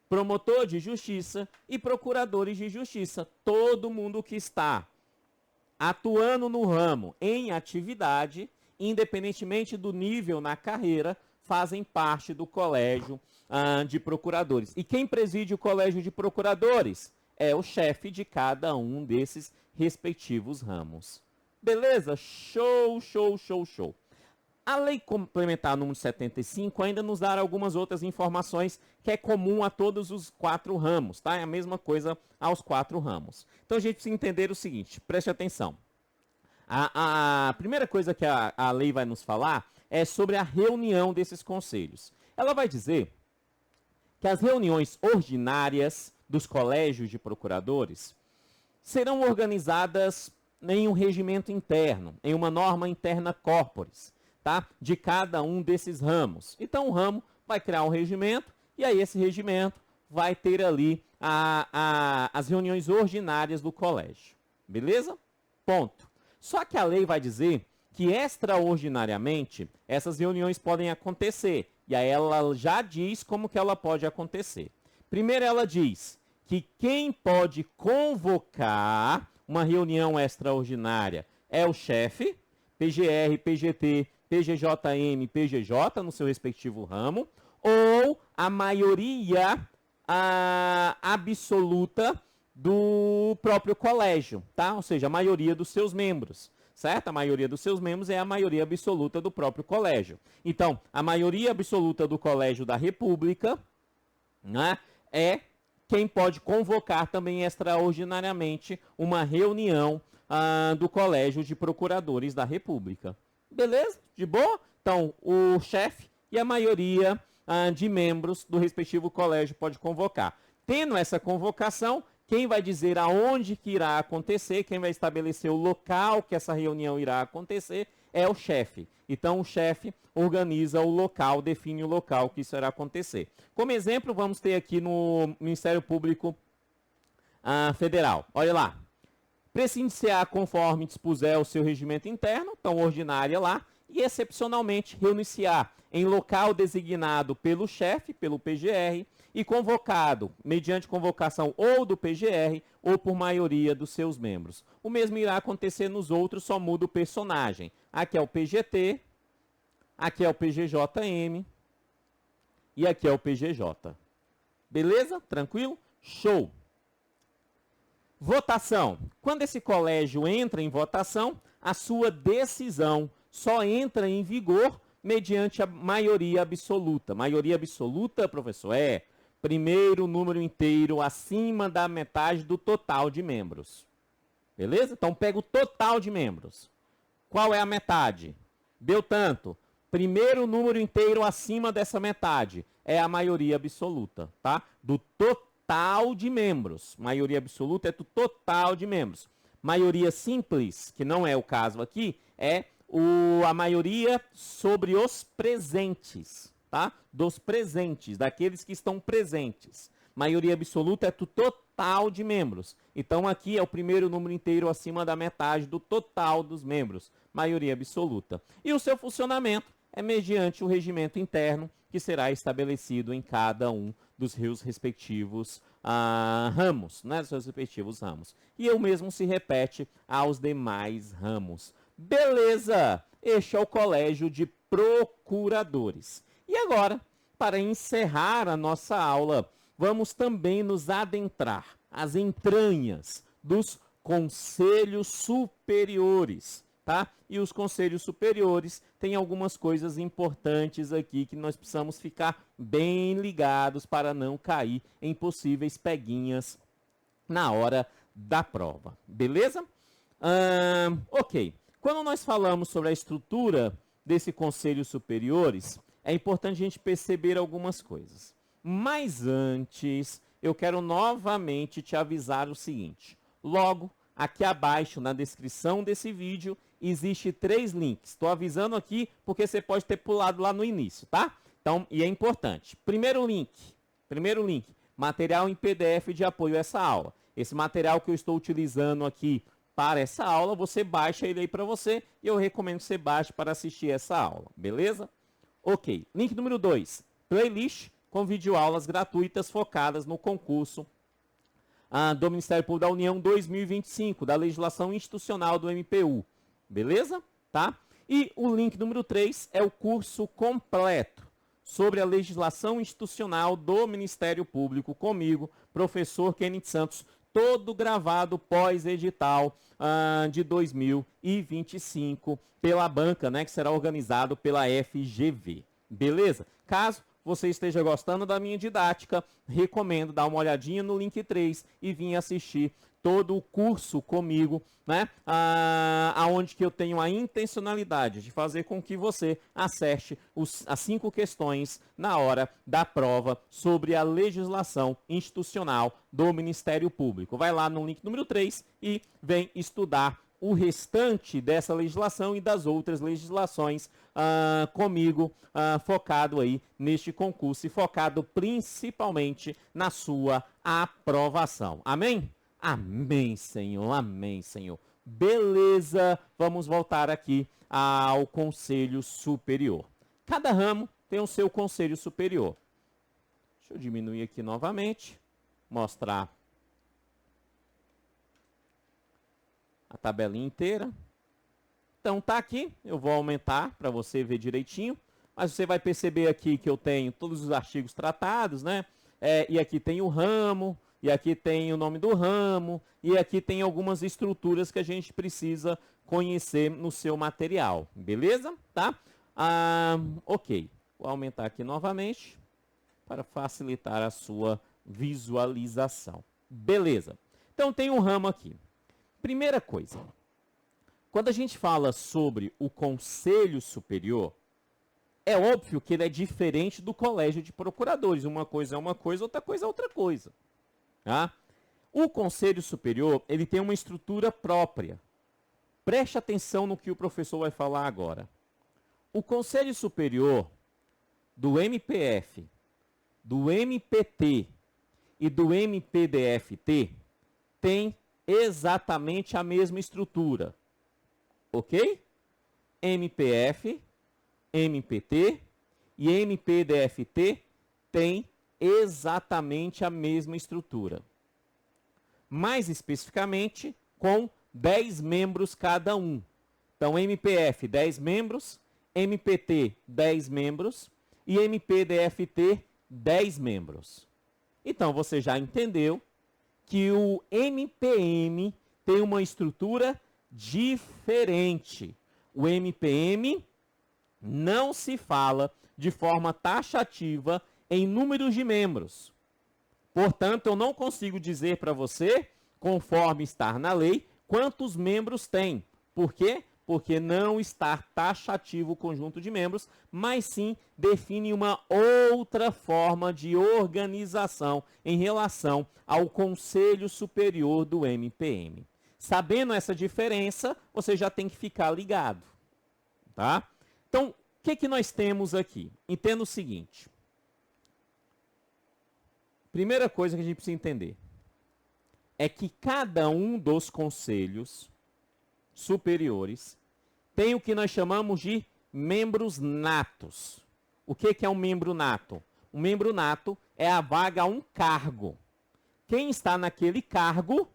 Promotor de Justiça e Procuradores de Justiça. Todo mundo que está atuando no ramo em atividade, independentemente do nível na carreira, fazem parte do Colégio de Procuradores. E quem preside o Colégio de Procuradores é o chefe de cada um desses respectivos ramos. Beleza? Show. A Lei Complementar número 75 ainda nos dá algumas outras informações que é comum a todos os 4 ramos, tá? É a mesma coisa aos 4 ramos. Então a gente precisa entender o seguinte, preste atenção. A primeira coisa que a lei vai nos falar é sobre a reunião desses conselhos. Ela vai dizer que as reuniões ordinárias dos colégios de procuradores serão organizadas em um regimento interno, em uma norma interna corporis, tá? De cada um desses ramos. Então o ramo vai criar um regimento e aí esse regimento vai ter ali as reuniões ordinárias do colégio. Beleza? Ponto. Só que a lei vai dizer que extraordinariamente essas reuniões podem acontecer. E aí ela já diz como que ela pode acontecer. Primeiro ela diz que quem pode convocar uma reunião extraordinária? É o chefe, PGR, PGT, PGJM, PGJ, no seu respectivo ramo, ou a maioria absoluta do próprio colégio, tá? Ou seja, a maioria dos seus membros, certo? A maioria dos seus membros é a maioria absoluta do próprio colégio. Então, a maioria absoluta do colégio da República, né, é quem pode convocar também extraordinariamente uma reunião do Colégio de Procuradores da República. Beleza? De boa? Então, o chefe e a maioria de membros do respectivo colégio pode convocar. Tendo essa convocação, quem vai dizer aonde que irá acontecer, quem vai estabelecer o local que essa reunião irá acontecer, é o chefe. Então, o chefe organiza o local, define o local que isso irá acontecer. Como exemplo, vamos ter aqui no Ministério Público Federal. Olha lá. Prescindir-se-á conforme dispuser o seu regimento interno, então ordinária lá, e excepcionalmente reunir-se-á em local designado pelo chefe, pelo PGR, e convocado, mediante convocação ou do PGR ou por maioria dos seus membros. O mesmo irá acontecer nos outros, só muda o personagem. Aqui é o PGT, aqui é o PGJM e aqui é o PGJ. Beleza? Tranquilo? Show! Votação. Quando esse colégio entra em votação, a sua decisão só entra em vigor mediante a maioria absoluta. Maioria absoluta, professor, é primeiro número inteiro acima da metade do total de membros. Beleza? Então, pega o total de membros. Qual é a metade? Deu tanto. Primeiro número inteiro acima dessa metade é a maioria absoluta, tá? Do total de membros. Maioria absoluta é do total de membros. Maioria simples, que não é o caso aqui, é a maioria sobre os presentes, tá? Dos presentes, daqueles que estão presentes. Maioria absoluta é do total de membros. Então, aqui é o primeiro número inteiro acima da metade do total dos membros. Maioria absoluta. E o seu funcionamento é mediante o regimento interno que será estabelecido em cada um dos seus respectivos ramos, né? Dos seus respectivos ramos. E o mesmo se repete aos demais ramos. Beleza! Este é o Colégio de Procuradores. E agora, para encerrar a nossa aula, vamos também nos adentrar às entranhas dos conselhos superiores, tá? E os conselhos superiores têm algumas coisas importantes aqui que nós precisamos ficar bem ligados para não cair em possíveis peguinhas na hora da prova. Beleza? Ok. Quando nós falamos sobre a estrutura desse conselho superiores, é importante a gente perceber algumas coisas. Mas antes, eu quero novamente te avisar o seguinte. Logo, aqui abaixo, na descrição desse vídeo, existe 3 links. Estou avisando aqui porque você pode ter pulado lá no início, tá? Então, e é importante. Primeiro link, material em PDF de apoio a essa aula. Esse material que eu estou utilizando aqui para essa aula, você baixa ele aí para você e eu recomendo que você baixe para assistir essa aula, beleza? Ok. Link número 2, playlist com videoaulas gratuitas focadas no concurso do Ministério Público da União 2025, da legislação institucional do MPU. Beleza? Tá? E o link número 3 é o curso completo sobre a legislação institucional do Ministério Público comigo, professor Kenneth Santos, todo gravado pós-edital de 2025 pela banca, né, que será organizado pela FGV. Beleza? Caso você esteja gostando da minha didática, recomendo dar uma olhadinha no link 3 e vir assistir todo o curso comigo, né? Aonde que eu tenho a intencionalidade de fazer com que você acerte as 5 questões na hora da prova sobre a legislação institucional do Ministério Público. Vai lá no link número 3 e vem estudar o restante dessa legislação e das outras legislações comigo, focado aí neste concurso e focado principalmente na sua aprovação. Amém? Amém, Senhor. Amém, Senhor. Beleza, vamos voltar aqui ao Conselho Superior. Cada ramo tem o seu Conselho Superior. Deixa eu diminuir aqui novamente, mostrar a tabelinha inteira. Então tá aqui, eu vou aumentar para você ver direitinho, mas você vai perceber aqui que eu tenho todos os artigos tratados, né? E aqui tem o ramo, e aqui tem o nome do ramo, e aqui tem algumas estruturas que a gente precisa conhecer no seu material, beleza? Tá? Ok, vou aumentar aqui novamente para facilitar a sua visualização. Beleza, então tem um ramo aqui. Primeira coisa, quando a gente fala sobre o Conselho Superior, é óbvio que ele é diferente do Colégio de Procuradores. Uma coisa é uma coisa, outra coisa é outra coisa. Tá? O Conselho Superior, ele tem uma estrutura própria. Preste atenção no que o professor vai falar agora. O Conselho Superior do MPF, do MPT e do MPDFT tem exatamente a mesma estrutura. Ok? MPF, MPT e MPDFT têm exatamente a mesma estrutura. Mais especificamente, com 10 membros cada um. Então, MPF, 10 membros, MPT, 10 membros e MPDFT, 10 membros. Então, você já entendeu que o MPM tem uma estrutura diferente. O MPM não se fala de forma taxativa em números de membros. Portanto, eu não consigo dizer para você, conforme está na lei, quantos membros tem. Por quê? Porque não está taxativo o conjunto de membros, mas sim define uma outra forma de organização em relação ao Conselho Superior do MPM. Sabendo essa diferença, você já tem que ficar ligado. Tá? Então, o que nós temos aqui? Entenda o seguinte. Primeira coisa que a gente precisa entender é que cada um dos conselhos superiores tem o que nós chamamos de membros natos. O que é um membro nato? Um membro nato é a vaga a um cargo. Quem está naquele cargo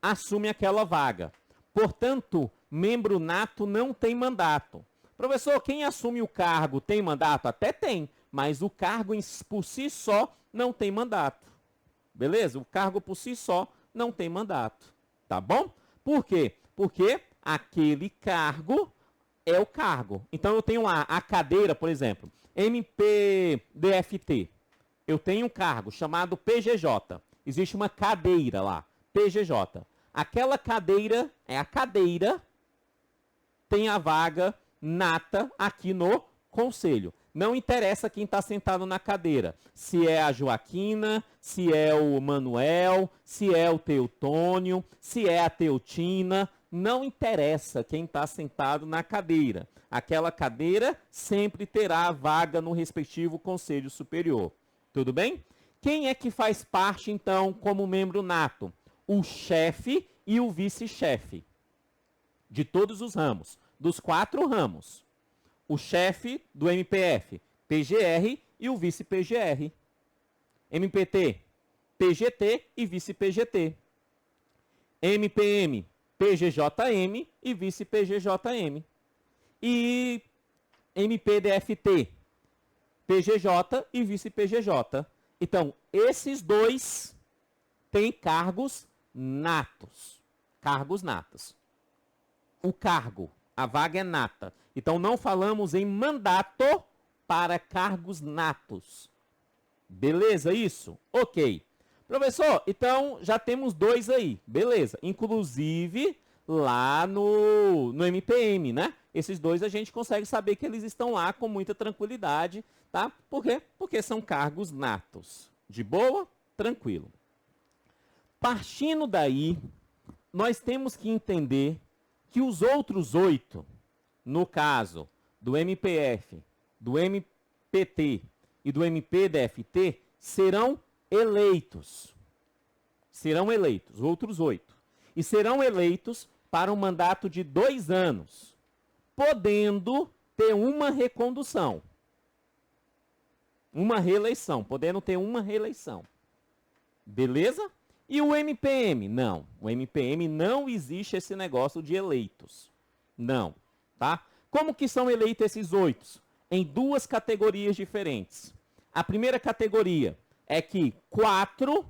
assume aquela vaga. Portanto, membro nato não tem mandato. Professor, quem assume o cargo tem mandato? Até tem, mas o cargo por si só não tem mandato. Beleza? O cargo por si só não tem mandato. Tá bom? Por quê? Porque aquele cargo é o cargo. Então, eu tenho lá a cadeira, por exemplo, MPDFT. Eu tenho um cargo chamado PGJ. Existe uma cadeira lá, PGJ. Aquela cadeira, a cadeira, tem a vaga nata aqui no conselho. Não interessa quem está sentado na cadeira. Se é a Joaquina, se é o Manuel, se é o Teutônio, se é a Teutina. Não interessa quem está sentado na cadeira. Aquela cadeira sempre terá a vaga no respectivo Conselho Superior. Tudo bem? Quem é que faz parte, então, como membro nato? O chefe e o vice-chefe. De todos os ramos. Dos 4 ramos. O chefe do MPF, PGR e o vice-PGR. MPT, PGT e vice-PGT. MPM, PGJM e vice-PGJM. E MPDFT, PGJ e vice-PGJ. Então, esses dois têm cargos natos. Cargos natos. O cargo, a vaga é nata. Então, não falamos em mandato para cargos natos. Beleza isso? Ok. Professor, então já temos 2 aí. Beleza. Inclusive lá no MPM, né? Esses 2 a gente consegue saber que eles estão lá com muita tranquilidade, tá? Por quê? Porque são cargos natos. De boa? Tranquilo. Partindo daí, nós temos que entender que os outros 8, no caso do MPF, do MPT e do MPDFT, serão eleitos. Serão eleitos, outros 8. E serão eleitos para um mandato de 2 anos, podendo ter uma recondução. Uma reeleição, podendo ter uma reeleição. Beleza? E o MPM? Não. O MPM não existe esse negócio de eleitos. Não. Tá? Como que são eleitos esses 8? Em 2 categorias diferentes. A primeira categoria é que 4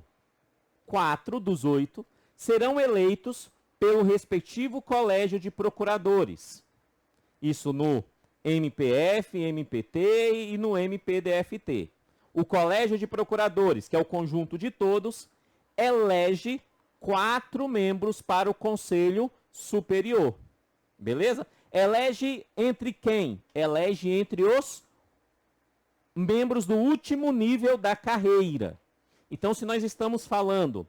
dos 8 serão eleitos pelo respectivo colégio de procuradores. Isso no MPF, MPT e no MPDFT. O colégio de procuradores, que é o conjunto de todos, elege 4 membros para o Conselho Superior. Beleza? Elege entre quem? Elege entre os membros do último nível da carreira. Então, se nós estamos falando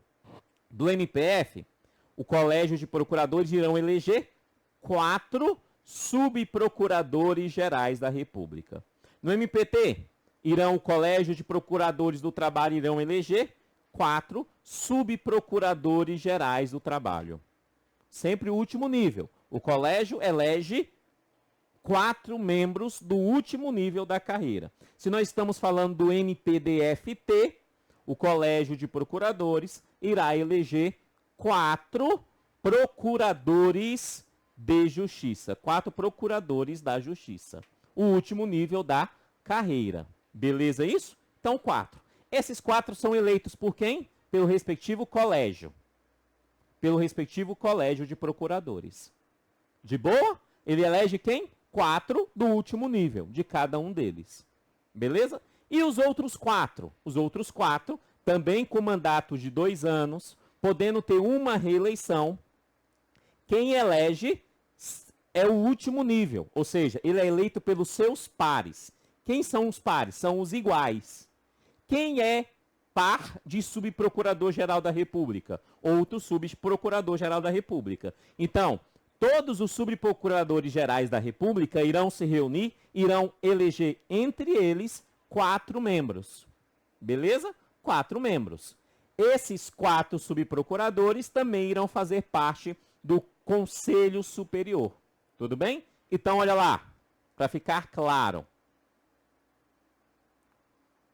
do MPF, o Colégio de Procuradores irão eleger 4 subprocuradores gerais da República. No MPT, o Colégio de Procuradores do Trabalho irão eleger 4 subprocuradores gerais do trabalho. Sempre o último nível. O colégio elege 4 membros do último nível da carreira. Se nós estamos falando do MPDFT, o Colégio de Procuradores irá eleger 4 procuradores de justiça. 4 procuradores da justiça. O último nível da carreira. Beleza isso? Então, 4. Esses 4 são eleitos por quem? Pelo respectivo colégio. Pelo respectivo colégio de procuradores. De boa? Ele elege quem? 4 do último nível, de cada um deles. Beleza? E os outros 4? Os outros 4, também com mandato de 2 anos, podendo ter uma reeleição, quem elege é o último nível, ou seja, ele é eleito pelos seus pares. Quem são os pares? São os iguais. Quem é par de subprocurador-geral da República? Outro subprocurador-geral da República. Então, todos os subprocuradores gerais da República irão se reunir, irão eleger entre eles 4 membros. Beleza? 4 membros. Esses 4 subprocuradores também irão fazer parte do Conselho Superior. Tudo bem? Então, olha lá, para ficar claro.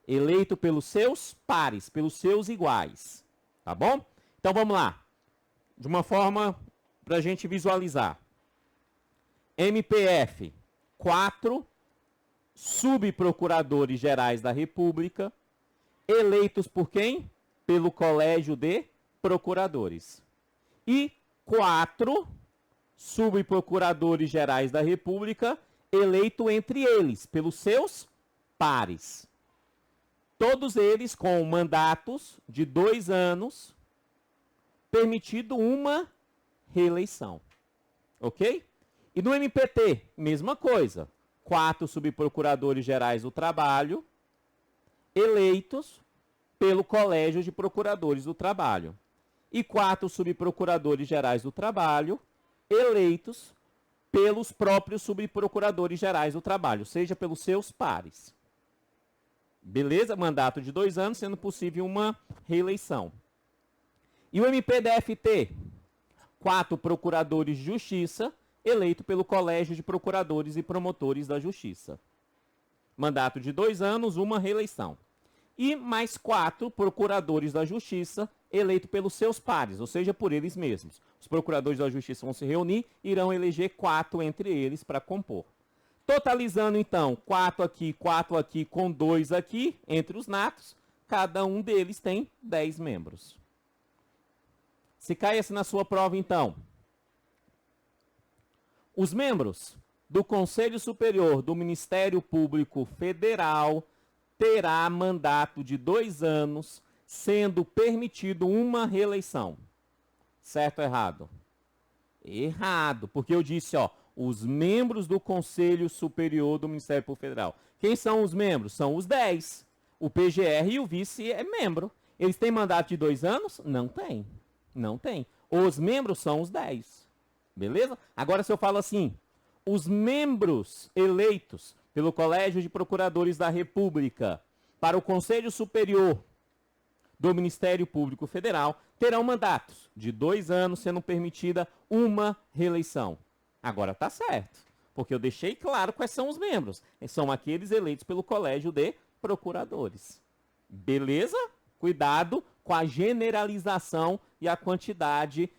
Eleito pelos seus pares, pelos seus iguais. Tá bom? Então, vamos lá. De uma forma para a gente visualizar. MPF, 4 subprocuradores gerais da República, eleitos por quem? Pelo Colégio de Procuradores. E 4 subprocuradores gerais da República, eleito entre eles, pelos seus pares. Todos eles com mandatos de 2 anos, permitido uma reeleição. Ok? E no MPT, mesma coisa. 4 subprocuradores gerais do trabalho, eleitos pelo Colégio de Procuradores do Trabalho. E 4 subprocuradores gerais do trabalho, eleitos pelos próprios subprocuradores gerais do trabalho, seja pelos seus pares. Beleza? Mandato de 2 anos, sendo possível uma reeleição. E o MPDFT? 4 procuradores de justiça, eleito pelo Colégio de Procuradores e Promotores da Justiça. Mandato de 2 anos, uma reeleição. E mais 4 procuradores da Justiça, eleito pelos seus pares, ou seja, por eles mesmos. Os procuradores da Justiça vão se reunir e irão eleger 4 entre eles para compor. Totalizando, então, 4 aqui, com 2 aqui, entre os natos, cada um deles tem 10 membros. Se caísse na sua prova, então, os membros do Conselho Superior do Ministério Público Federal terá mandato de 2 anos, sendo permitido uma reeleição. Certo ou errado? Errado, porque eu disse, ó, os membros do Conselho Superior do Ministério Público Federal. Quem são os membros? São os 10. O PGR e o vice é membro. Eles têm mandato de 2 anos? Não tem. Não tem. Os membros são os 10. Beleza? Agora, se eu falo assim, os membros eleitos pelo Colégio de Procuradores da República para o Conselho Superior do Ministério Público Federal terão mandatos de 2 anos, sendo permitida uma reeleição. Agora tá certo, porque eu deixei claro quais são os membros. São aqueles eleitos pelo Colégio de Procuradores. Beleza? Cuidado com a generalização e a quantidade,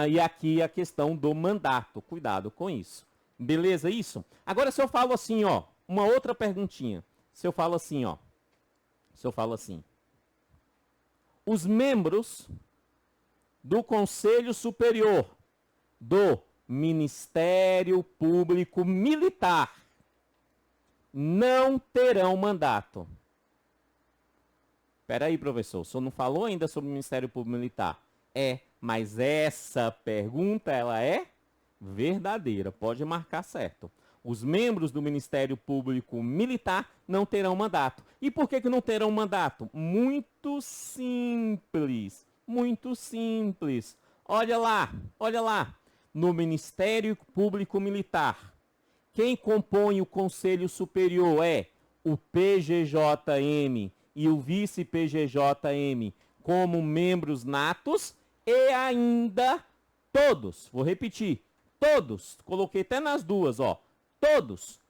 e aqui a questão do mandato. Cuidado com isso. Beleza isso? Agora, se eu falo assim, ó, uma outra perguntinha. Se eu falo assim, ó. Se eu falo assim. Os membros do Conselho Superior do Ministério Público Militar não terão mandato. Espera aí, professor, o senhor não falou ainda sobre o Ministério Público Militar? Mas essa pergunta, ela é verdadeira, pode marcar certo. Os membros do Ministério Público Militar não terão mandato. E por que não terão mandato? Muito simples, muito simples. Olha lá, olha lá. No Ministério Público Militar, quem compõe o Conselho Superior é o PGJM e o vice-PGJM como membros natos e ainda todos, vou repetir, todos, coloquei até nas duas, ó, todos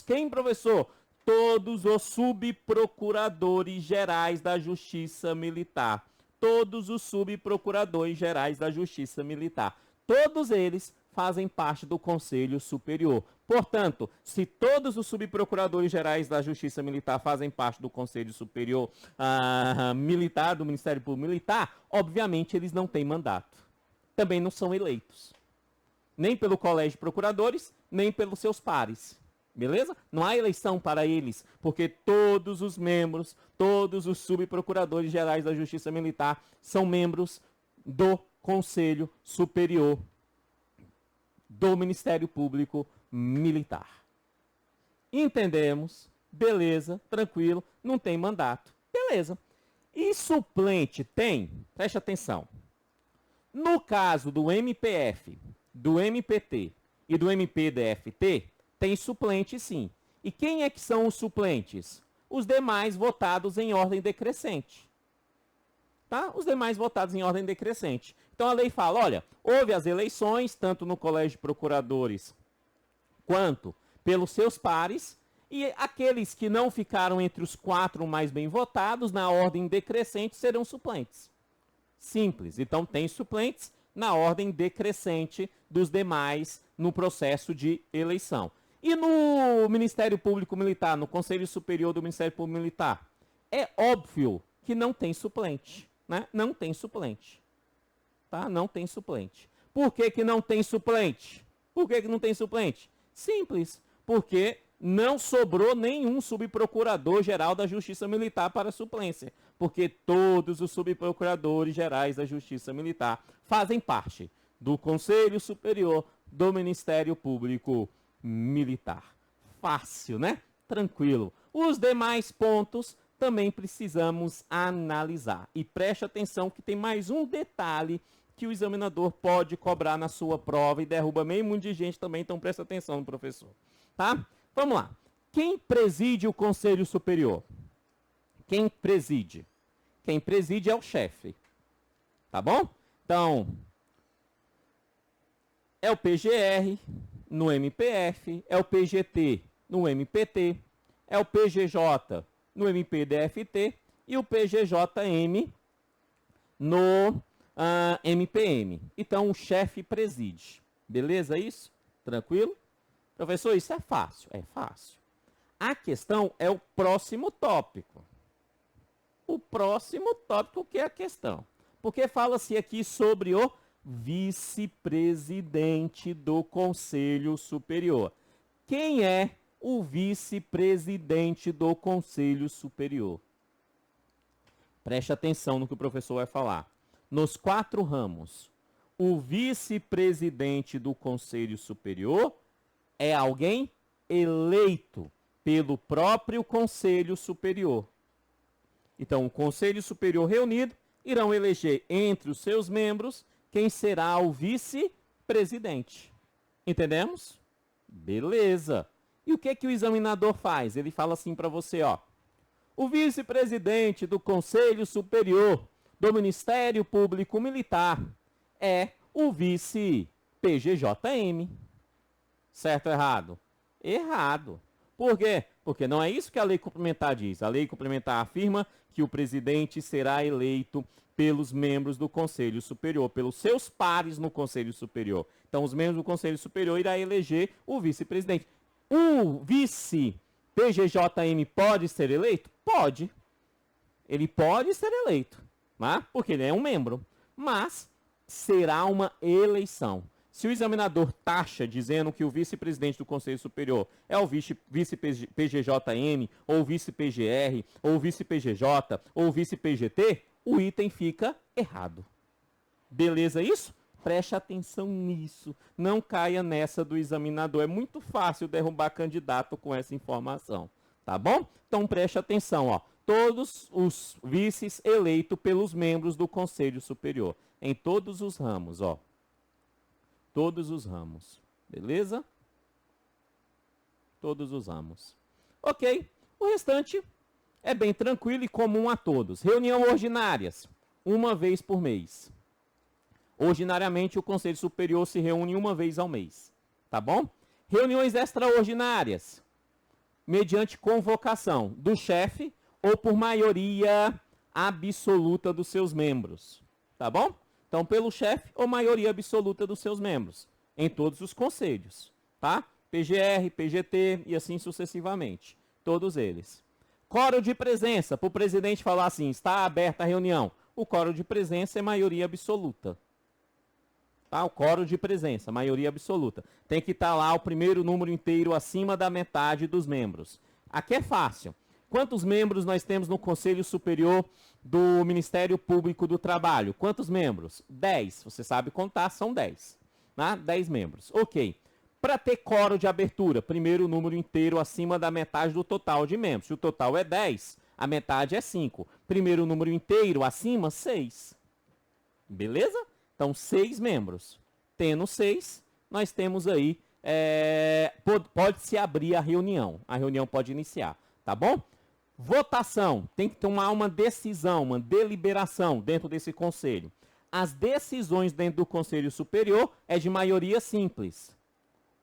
quem, professor? Todos os subprocuradores gerais da Justiça Militar. Todos os subprocuradores gerais da Justiça Militar. Todos eles fazem parte do Conselho Superior. Portanto, se todos os subprocuradores gerais da Justiça Militar fazem parte do Conselho Superior Militar, do Ministério Público Militar, obviamente eles não têm mandato. Também não são eleitos. Nem pelo Colégio de Procuradores, nem pelos seus pares. Beleza? Não há eleição para eles, porque todos os membros, todos os subprocuradores gerais da Justiça Militar são membros do Conselho Superior do Ministério Público Militar. Entendemos? Beleza, tranquilo, não tem mandato. Beleza. E suplente tem? Preste atenção. No caso do MPF, do MPT e do MPDFT, tem suplente sim. E quem é que são os suplentes? Os demais votados em ordem decrescente. Tá? Os demais votados em ordem decrescente. Então a lei fala, olha, houve as eleições, tanto no Colégio de Procuradores quanto pelos seus pares, e aqueles que não ficaram entre os 4 mais bem votados, na ordem decrescente, serão suplentes. Simples. Então tem suplentes na ordem decrescente dos demais no processo de eleição. E no Ministério Público Militar, no Conselho Superior do Ministério Público Militar, é óbvio que não tem suplente, né? Não tem suplente. Tá? Não tem suplente. Por que que não tem suplente? Por que que não tem suplente? Simples. Porque não sobrou nenhum subprocurador-geral da Justiça Militar para suplência. Porque todos os subprocuradores gerais da Justiça Militar fazem parte do Conselho Superior do Ministério Público Militar. Fácil, né? Tranquilo. Os demais pontos também precisamos analisar. E preste atenção que tem mais um detalhe que o examinador pode cobrar na sua prova e derruba meio mundo de gente também, então presta atenção, professor. Tá? Vamos lá. Quem preside o Conselho Superior? Quem preside? Quem preside é o chefe. Tá bom? Então, é o PGR no MPF, é o PGT no MPT, é o PGJ no MPDFT e o PGJM no MPM. Então, o chefe preside. Beleza isso? Tranquilo? Professor, isso é fácil. É fácil. A questão é o próximo tópico. O próximo tópico que é a questão. Porque fala-se aqui sobre o vice-presidente do Conselho Superior. Quem é o vice-presidente do Conselho Superior? Preste atenção no que o professor vai falar. Nos 4 ramos, o vice-presidente do Conselho Superior é alguém eleito pelo próprio Conselho Superior. Então, o Conselho Superior reunido irão eleger entre os seus membros quem será o vice-presidente. Entendemos? Beleza. E o que que o examinador faz? Ele fala assim para você, ó. O vice-presidente do Conselho Superior do Ministério Público Militar é o vice-PGJM. Certo ou errado? Errado. Por quê? Porque não é isso que a lei complementar diz. A lei complementar afirma que o presidente será eleito pelos membros do Conselho Superior, pelos seus pares no Conselho Superior. Então, os membros do Conselho Superior irão eleger o vice-presidente. O vice-PGJM pode ser eleito? Pode. Ele pode ser eleito, né? Porque ele é um membro. Mas será uma eleição. Se o examinador taxa dizendo que o vice-presidente do Conselho Superior é o vice-PGJM, ou vice-PGR, ou vice-PGJ, ou vice-PGT, o item fica errado. Beleza isso? Preste atenção nisso. Não caia nessa do examinador. É muito fácil derrubar candidato com essa informação. Tá bom? Então preste atenção, ó. Todos os vices eleitos pelos membros do Conselho Superior. Em todos os ramos, ó. Todos os ramos. Beleza? Todos os ramos. Ok. O restante é bem tranquilo e comum a todos. Reunião ordinárias, uma vez por mês. Ordinariamente, o Conselho Superior se reúne uma vez ao mês. Tá bom? Reuniões extraordinárias, mediante convocação do chefe ou por maioria absoluta dos seus membros. Tá bom? Então, pelo chefe ou maioria absoluta dos seus membros. Em todos os conselhos. Tá? PGR, PGT e assim sucessivamente. Todos eles. Quórum de presença. Para o presidente falar assim, está aberta a reunião. O quórum de presença é maioria absoluta. Tá? O quórum de presença, maioria absoluta. Tem que estar lá o primeiro número inteiro acima da metade dos membros. Aqui é fácil. Quantos membros nós temos no Conselho Superior do Ministério Público do Trabalho? Quantos membros? 10. Você sabe contar, são 10. Né? 10 membros. Ok. Para ter quórum de abertura, primeiro número inteiro acima da metade do total de membros. Se o total é 10, a metade é 5. Primeiro número inteiro acima, 6. Beleza? Então, 6 membros. Tendo 6, nós temos aí, pode-se abrir a reunião. A reunião pode iniciar, tá bom? Votação. Tem que tomar uma decisão, uma deliberação dentro desse conselho. As decisões dentro do Conselho Superior é de maioria simples.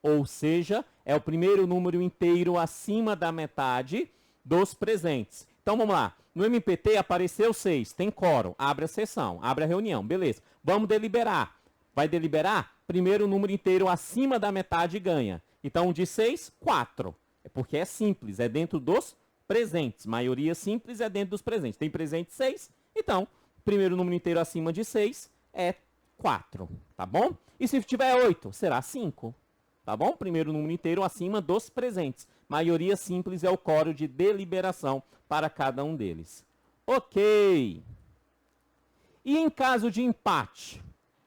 Ou seja, é o primeiro número inteiro acima da metade dos presentes. Então, vamos lá. No MPT apareceu 6, tem quórum, abre a sessão, abre a reunião, beleza. Vamos deliberar. Vai deliberar? Primeiro número inteiro acima da metade ganha. Então, de 6, 4. É porque é simples, é dentro dos presentes. Maioria simples é dentro dos presentes. Tem presente 6, então, primeiro número inteiro acima de 6 é 4, tá bom? E se tiver 8, será 5, tá bom? Primeiro número inteiro acima dos presentes. Maioria simples é o quórum de deliberação para cada um deles. Ok. E em caso de empate?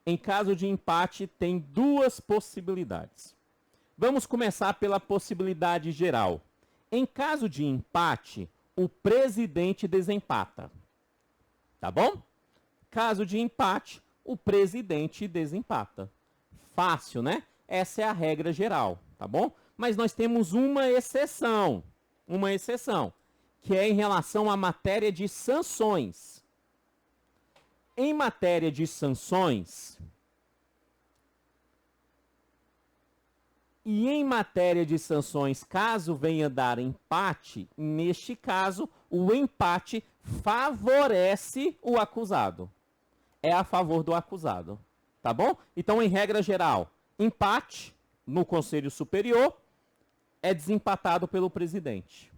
Em caso de empate, tem duas possibilidades. Vamos começar pela possibilidade geral. Em caso de empate, o presidente desempata. Tá bom? Caso de empate, o presidente desempata. Fácil, né? Essa é a regra geral, tá bom? Mas nós temos uma exceção, que é em relação à matéria de sanções. Em matéria de sanções, caso venha dar empate, neste caso, o empate favorece o acusado. É a favor do acusado, tá bom? Então, em regra geral, empate no Conselho Superior é desempatado pelo presidente.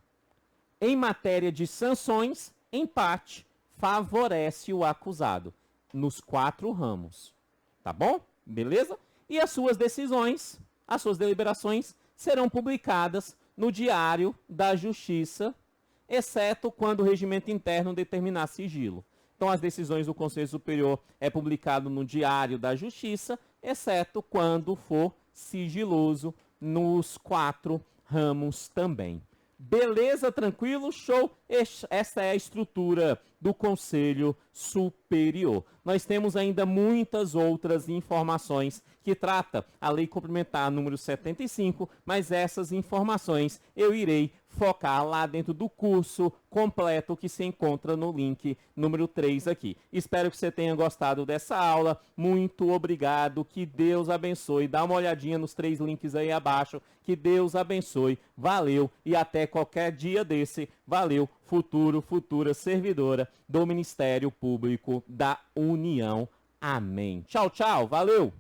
Em matéria de sanções, empate favorece o acusado nos 4 ramos. Tá bom? Beleza? E as suas decisões, as suas deliberações serão publicadas no Diário da Justiça, exceto quando o regimento interno determinar sigilo. Então, as decisões do Conselho Superior é publicado no Diário da Justiça, exceto quando for sigiloso nos 4 ramos também. Beleza? Tranquilo? Show? Essa é a estrutura do Conselho superior. Nós temos ainda muitas outras informações que trata a Lei Complementar número 75, mas essas informações eu irei focar lá dentro do curso completo que se encontra no link número 3 aqui. Espero que você tenha gostado dessa aula. Muito obrigado. Que Deus abençoe. Dá uma olhadinha nos 3 links aí abaixo. Que Deus abençoe. Valeu e até qualquer dia desse. Valeu, futura servidora do Ministério Público da União. Amém. Tchau, tchau. Valeu.